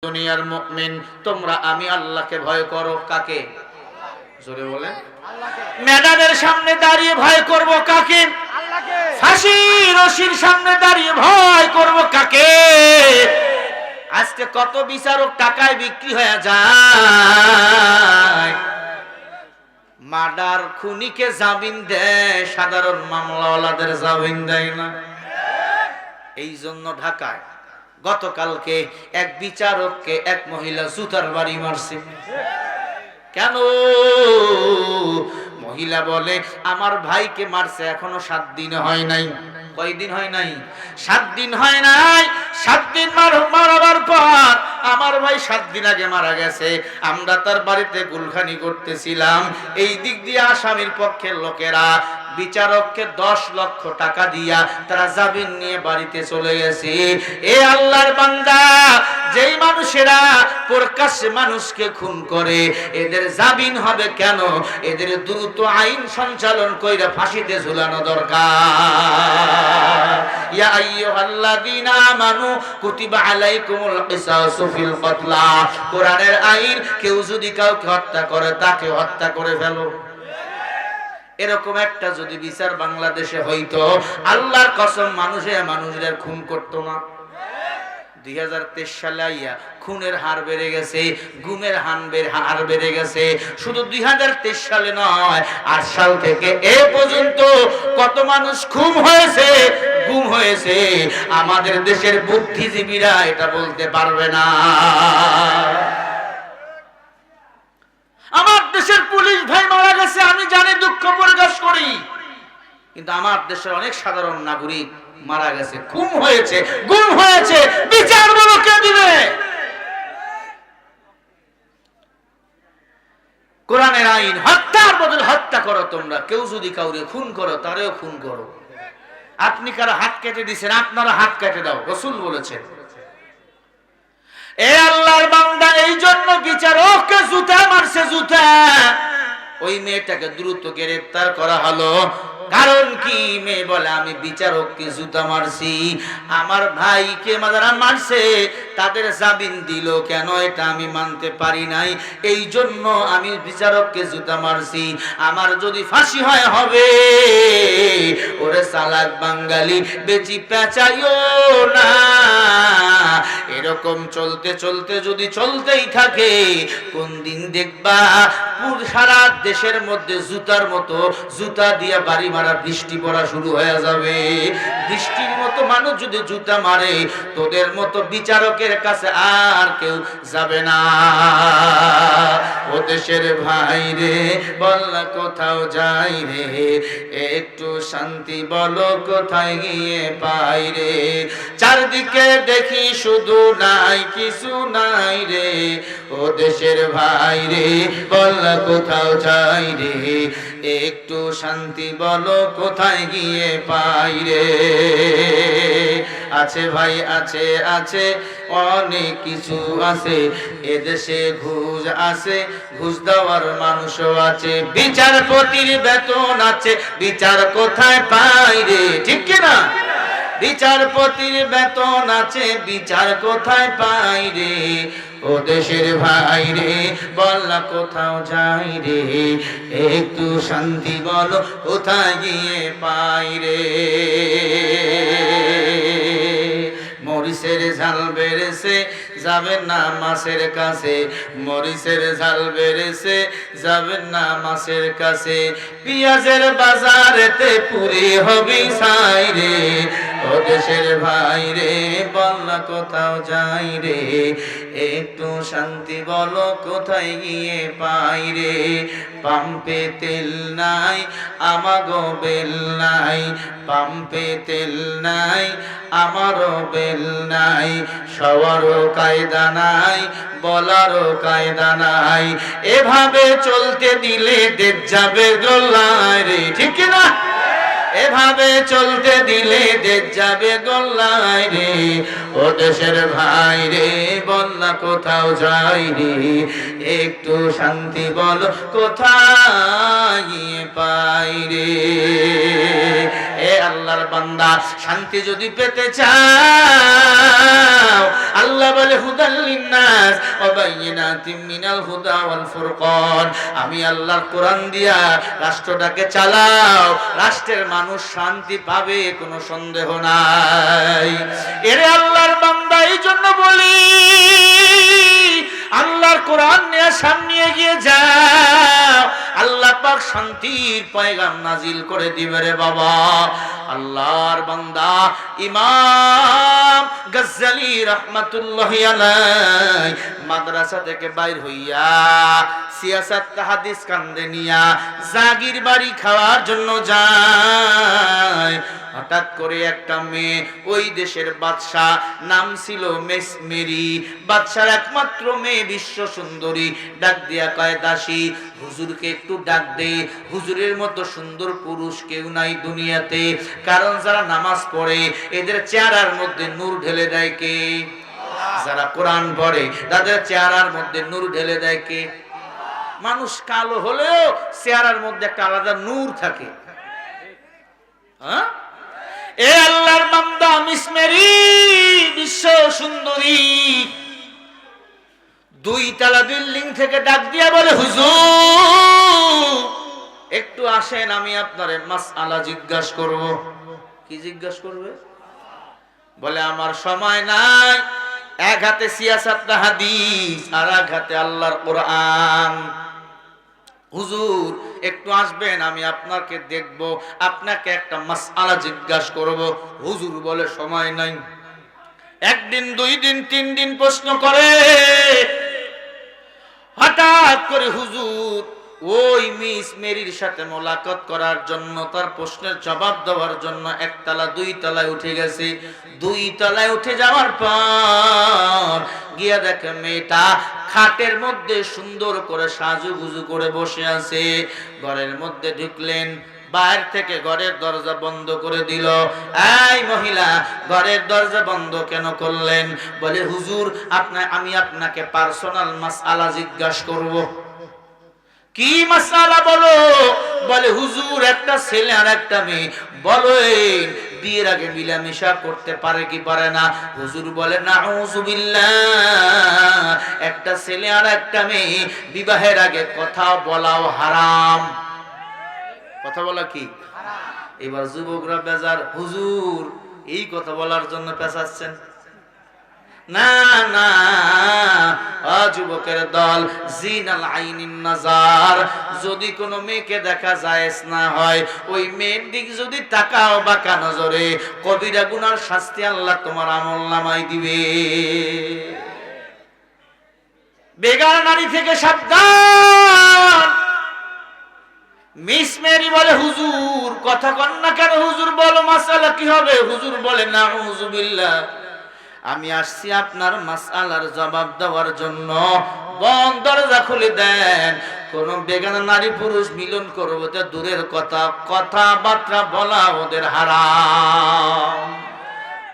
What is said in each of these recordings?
দুনিয়ার মুমিন তোমরা আমি আল্লাহকে ভয় করো। কাকে? জোরে বলেন। মেদানের সামনে দাঁড়িয়ে ভয় করব কাকে? আল্লাহকে। ফাঁসির রশির সামনে দাঁড়িয়ে ভয় করব কাকে? আজকে কত বিচারক টাকায় বিক্রি হয়ে যায়। মার্ডার খুনিকে জামিন দেয়, সাধারণ মামলাওয়ালাদের জামিন দেয় না। এই জন্য ঢাকায় গতকালকে এক বিচারককে এক মহিলা জুতার বাড়ি মারছে। কেন? মহিলা বলে আমার ভাইকে মারছে, এখনো 7 দিন হয় নাই। কয়দিন হয় নাই? 7 দিন হয় নাই। 7 দিন মারাবার পর আমার ভাই 7 দিন আগে মারা গেছে। আমরা তার বাড়িতে গুলখানি করতেছিলাম। এই দিক দিয়ে আসামির পক্ষের লোকেরা বিচারককে 10 লক্ষ টাকা দিয়া তারা জামিন নিয়ে বাড়িতে চলে গেছে। এ আল্লাহর বান্দা, যেই মানুষেরা প্রকাশ্যে মানুষকে খুন করে এদের জামিন হবে কেন? এদের দ্রুত আইন সঞ্চালন কইরা ফাঁসিতে ঝুলানো দরকার। ইয়া আইয়ুহাল্লাযীনা আমানু কুতিবা আলাইকুমুল কিসাসু ফিল কতলা। কোরআনের আইন, কেউ যদি কাউকে হত্যা করে তাকে হত্যা করে ফেলো। এরকম একটা যদি বিচার বাংলাদেশে হইতো, আল্লাহর কসম মানুষের খুন করতো না। 2023 সালে আইয়া খুনের হার বেড়ে গেছে, গুমের হার বেড়ে গেছে। শুধু 2023 সালে নয়, 8 সাল থেকে এ পর্যন্ত কত মানুষ খুন হয়েছে, গুম হয়েছে, আমাদের দেশের বুদ্ধিজীবীরা এটা বলতে পারবে না। আমার দেশের পুলিশ ভাই মারা গেছে, আমি জানি, দুঃখ প্রকাশ করি, কিন্তু আমার দেশের অনেক সাধারণ নাগরিক মারা গেছে, খুন হয়েছে, গুম হয়েছে, বিচার বলো কে দিবে? কোরআনের আইন, হত্যার বদলে হত্যা করো তোমরা। কেউ যদি কাউকে খুন করো তারেও খুন করো। আপনি কারো হাত কেটে দিয়েছেন, আপনারা হাত কেটে দাও, রাসূল বলেছেন। এ আল্লাহর বান্দা, এই জন্য বিচারককে জুতা মারছে, জুতা। ওই মেয়েটাকে দ্রুত গ্রেফতার করা হলো। কারণ কি? মেয়ে বলে আমি বিচারককে জুতা মারছি, আমার ভাইকে যারা মারছে তাদের জামিন দিল কেন এটা আমি মানতে পারি নাই, এই জন্য আমি বিচারককে জুতা মারছি। আমার যদি ফাঁসি হয় হবে। ওরে চালাক বাঙালি, বেচি পেঁচাইও না। এরকম চলতে চলতে যদি চলতেই থাকে, কোন দিন দেখবা সারা দেশের মধ্যে জুতার মতো জুতা দিয়ে বাড়ি মারা, বৃষ্টি পড়া শুরু হয়ে যাবে। বৃষ্টির মতো মানুষ যদি জুতা মারে, তোদের মতো বিচারকের কাছে আর কেউ যাবে না। ও দেশের ভাই রে, বল না কোথাও যাই রে, একটু শান্তি বলো কোথায় গিয়ে পাই রে। চারদিকে দেখি শুধু নাই কিছু নাই রে, ও দেশের ভাই রে, বল না কোথাও যাই রে, একটু শান্তি বলো কোথায় গিয়ে পাই রে। আছে ভাই, আছে আছে অনেক কিছু আছে, এদেশে ঘুষ আছে, ঘুষ দেওয়ার মানুষও আছে, বিচারপতির বেতন আছে, বিচার কোথায় পাই রে? ঠিক কিনা? বিচারপতির বেতন আছে, বিচার কোথায় পাই রে? ও দেশের ভাই রে, বল না কোথাও যাই রে, একটু শান্তি বলো কোথায় গিয়ে পাই রে। মরিচের ঝাল বেড়েছে, যাবেন না মাছের কাছে, মরিচের ঝাল বেড়েছে, যাবেন না মাছের কাছে, পেঁয়াজের বাজারেতে পুরি হবি ছাই রে। ও দেশের ভাই রে, বল না কোথাও যাই রে, একটু শান্তি বলো কোথায় গিয়ে পাই রে। পাম্পে তেল নাই, আমাগো বেল নাই, পাম্পে তেল নাই, আমারও বেল নাই, সবারও কায়দা নাই, বলারও কায়দা নাই, এভাবে চলতে দিলে দেশ যাবে গোল্লায় রে। ঠিক কিনা? এভাবে চলতে দিলে দেশ যাবে গোল্লায় রে। ও দেশের ভাই রে, বল না কোথাও যাই রে, একটু শান্তি বলো কোথায় পাই রে। এ আল্লাহর বান্দা, শান্তি যদি পেতে চাও, আল্লাহ বলে হুদাল লিন্নাস ওয়া বাইয়িনাতিম মিনাল হুদা ওয়াল ফুরকান। আমি আল্লাহর কোরআন দিয়া রাষ্ট্রটাকে চালাও, রাষ্ট্রের মানুষ শান্তি পাবে, কোনো সন্দেহ নাই। এরে আল্লাহর বান্দা, এই জন্য বলি আল্লাহর কোরআন নিয়ে সামনে এগিয়ে যাও, আল্লাহ পাক শান্তির পয়গাম নাজিল করে দিবে রে বাবা। আল্লাহর বান্দা ইমাম গজ্জালি রাহমাতুল্লাহি আলাইহি মাদ্রাসা থেকে বাইর হইয়া সিয়াসাত হাদিস কান্দে নিয়া জাগির বাড়ি খাওয়ার জন্য যায়। হঠাৎ করে একটা মেয়ে, ওই দেশের বাদশা, নাম ছিল মেরি, বাদশার একমাত্র মেয়ে, বিশ্ব সুন্দরী, ডাক দিয়া কয় দাসী হুজুরকে একটু ডাক দে, হুজুরের মতো সুন্দর পুরুষ কেউ নাই দুনিয়াতে। কারণ যারা নামাজ পড়ে এদের চেহারার মধ্যে নূর ঢেলে দেয় কে? যারা কোরআন পড়ে তাদের চেহারার মধ্যে নূর ঢেলে দেয় কে? মানুষ কালো হলেও চেহারার মধ্যে একটা আলাদা নূর থাকে। হ্যাঁ, এ আল্লাহর বান্দা মিস মেরি, বিশ্ব সুন্দরী, 2 তলা বিল্ডিং থেকে ডাক দিয়া বলে হুজুর একটু আসেন, আমি আপনারে মাসআলা জিজ্ঞাসা করব। কি জিজ্ঞাসা করবে? বলে আমার সময় নাই, এক হাতে সিয়াসাত হাদিস আর এক হাতে আল্লাহর কোরআন। হুজুর একটু আসবেন, আমি আপনাকে দেখব, আপনাকে একটা মাসআলা জিজ্ঞাসা করব। হুজুর বলে সময় নাই। একদিন, 2 দিন, 3 দিন প্রশ্ন করে, হঠাৎ করে হুজুর ওই মিস মেরির সাথে মোলাকাত করার জন্য, তার প্রশ্নের জবাব দেওয়ার জন্য 1 তলা 2 তলায় উঠে গেছে। 2 তলায় উঠে যাওয়ার পর গিয়া দেখে মেয়েটা খাটের মধ্যে সুন্দর করে সাজুগুজু করে বসে আছে। ঘরের মধ্যে ঢুকলেন, বাইরে থেকে ঘরের দরজা বন্ধ করে দিল। এই মহিলা, ঘরের দরজা বন্ধ কেন করলেন? বলে হুজুর আমি আপনাকে পার্সোনাল মাসআলা জিজ্ঞাসা করব। কি মাসআলা বলো? বলে হুজুর একটা ছেলে আর একটা মেয়ে, বলেন বিয়ের আগে মিলামেশা করতে পারে কি পারে না? হুজুর বলে নাউযুবিল্লাহ, একটা ছেলে আর একটা মেয়ে বিবাহের আগে কথা বলাও হারাম। কথা বলা কি হারাম। এবার যুবকরা বেজার, হুজুর এই কথা বলার জন্য পেছাচ্ছেন? না না, যুবকের দল, জিনাল আইনিন নাজার, যদি কোনো মেয়েকে দেখা যায় না হয়, ওই মেয়ের দিক যদি তাকাও বাঁকা নজরে, কবিরা গুনার শাস্তি আল্লাহ তোমার আমলনামায় দিবে। বেগার নারী থেকে সাবধান। মিস মেরি বলে হুজুর কথা কন না কেন? হুজুর বলো মাসআলা কি হবে? হুজুর বলে নাউযুবিল্লাহ, আমি আসছি আপনার মাসআলার জবাব দেওয়ার জন্য। বন্ধ দরজা খুলে দেন। কোন বেগানা নারী পুরুষ মিলন করবো তো দূরের কথা, কথাবার্তা বলা ওদের হারাম।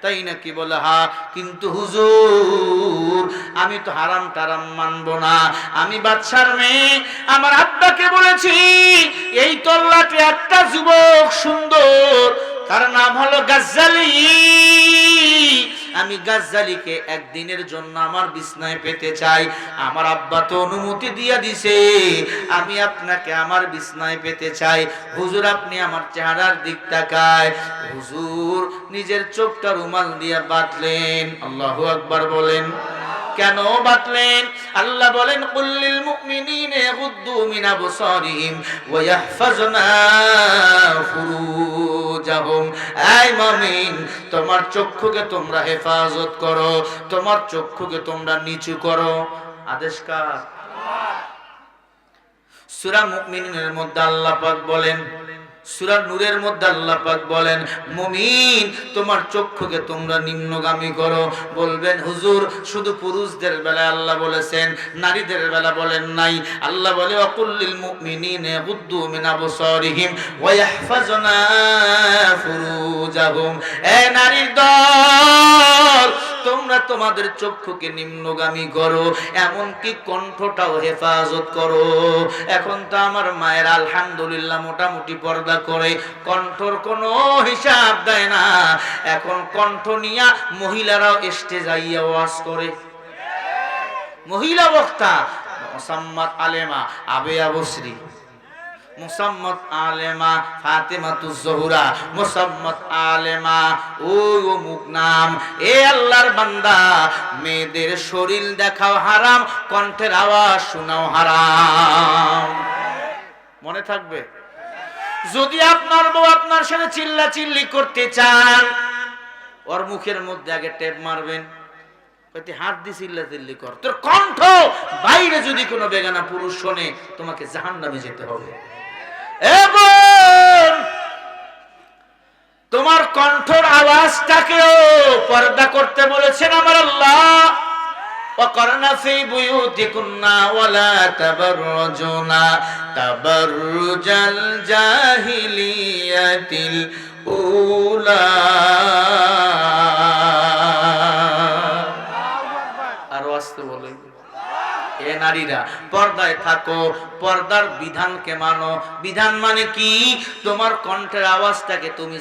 তাই নাকি? বলে হা, কিন্তু হুজুর আমি তো হারাম টারাম মানবো না, আমি বাদশার মেয়ে, আমার আব্বাকে বলেছি এই তল্লাটে একটা যুবক সুন্দর, তার নাম হলো গজ্জালি, আমি গজ্জালিকে একদিনের জন্য আমার বিছনায় পেতে চাই। আমার আব্বা তো অনুমতি দিয়া দিছে, আমি আপনাকে আমার বিছনায় পেতে চাই। হুজুর আপনি আমার চেহারার দিক তাকায়। হুজুর নিজের চোখটা রুমাল দিয়া বাঁধলেন। আল্লাহু আকবার বলেন। কেন বাঁধলেন? আল্লাহ বলেন কুল্লিল মুমিনিনা ইয়াগুদ্দু মিন আবসারিহিম ওয়া ইয়াহফাজনা ফুরুজাহুম। এই মুমিন, তোমার চক্ষুকে তোমরা হেফাজত করো, তোমার চক্ষুকে তোমরা নিচু করো। আদেশ কার? আল্লাহ। সূরা মুমিনের মধ্যে আল্লাহ পাক বলেন, সূরা নূরের মধ্যে আল্লাহ পাক বলেন মুমিন তোমার চক্ষুকে তোমরা নিম্নগামী করো। বলবেন হুজুর শুধু পুরুষদের বেলায় আল্লাহ বলেছেন, নারীদের বেলা বলেন নাই? আল্লাহ বলে ওয়াকুল্লিল মুমিনিনা ইয়াগুদ্দু মিন আবসারিহিম ওয়া ইয়াহফাজনা ফুরুজাহুম। এ নারীর দল, তোমরা তোমাদের চক্ষুকে নিম্নগামী করো, এমনকি কণ্ঠটাও হেফাজত করো। এখন তো আমার মায়ের আলহামদুলিল্লাহ মোটামুটি পর্দা করে, কণ্ঠর কোনো হিসাব দেয় না। এখন কণ্ঠ নিয়া মহিলারাও স্টেজে যাইয়া ওয়াজ করে, মহিলা বক্তা মুসাম্মাত আলেমা আবেয়া বসরি, মুসাম্মাত আলেমা ফাতেমাতুজ জোহরা, মুসাম্মাত আলেমা ওই অমুক নাম। এ আল্লাহর বান্দা, মেয়েদের শরীর দেখাও হারাম, কণ্ঠের আওয়াজ শোনাও হারাম। মনে থাকবে? যদি আপনার বউ আপনার সাথে চিল্লা চিল্লি করতে চান, ওর মুখের মধ্যে আগে টেপ মারবেন, হাত দিয়ে চিল্লা চিল্লি কর। তোর কণ্ঠ বাইরে যদি কোনো বেগানা পুরুষ শোনে, তোমাকে জাহান্নামে যেতে হবে। এবং তোমার কণ্ঠর আওয়াজটাকেও পর্দা করতে বলেছেন আমার আল্লাহ। وقرن في بيوتكن ولا تبرجن تبرج الجاهلية الأولى। আর ওয়াস্তে বলে, এ নারীরা পর্দায় থাকো, পর্দার বিধানকে মানো। বিধান মানে কি? তোমার কণ্ঠের আওয়াজটাকে তুমি